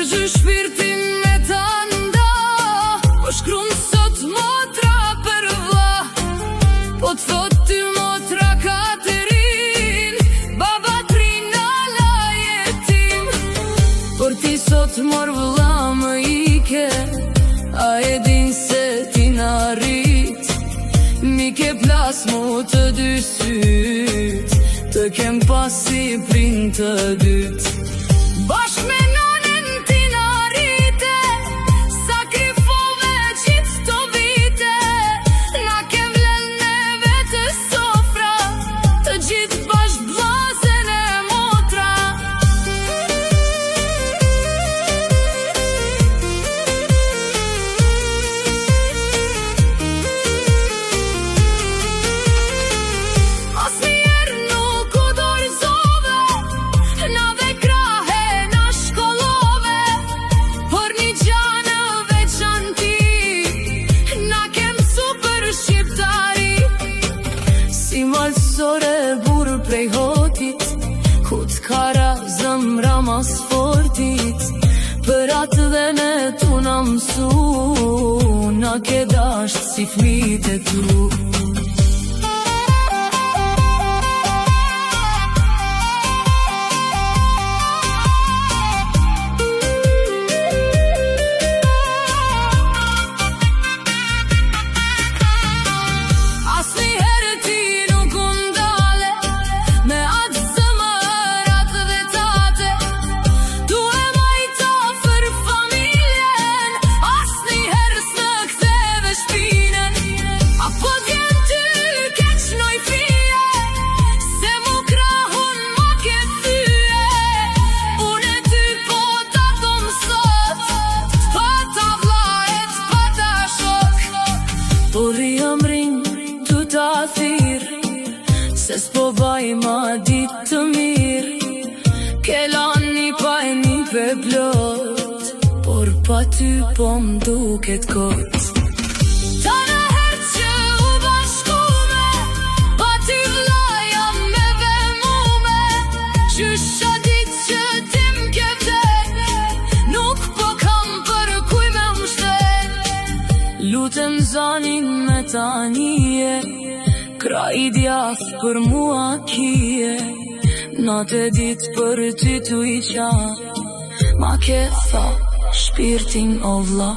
gjy shpirtin me ta nda, po shkrum sot motra për vlla. Po t'thot ty motra Katerin, baba trina la jetim. Por ti sot mor vlla më ike, a e din se ti n'arrit. Mi ke plas mu të dy syt, të kem pasi prin të dyt. Bashk me nonen ti n'arrite, sakrifove qit të vite. Na kem vlen neve të sofra, të gjith bashk blazen e motra. Asnjëher nuk u dorëzove, na dhe krahe na shkollove. Por një gjanë veçanti, na kem super shqiptari. Si malsore burë prej hotit, ku t'kara zëmra mas fortit. Për atë dhe ne tu na mësu, na ke dasht si fmit e tu. Asnjëher ti nuk u ndale me atë zëmërat dhe tate. Tu e majta për familjen, asnjëher s'në ktheve shpinën. Apo t'jen ty keq noj fije, se mu krahun ma ke thyje. Unë e ty po ta thom sot, t'pata vlla e t'pata shok. Por jam rinj tu ta thirr, se s'po baj ma dit të mirë. Ke lani pa e një pe plot, por pa ty po m'duket kot. Tana her që u bashkume, pa ty vlla jam me vemume. Qysha dit që ti m'ke vdek, nuk po kam për kuj me m'shtet. Lutem zanin me tanije, kra i djath për mua kije. Natë e dit për ty tu i qa, ma ke tha shpirtin o vlla.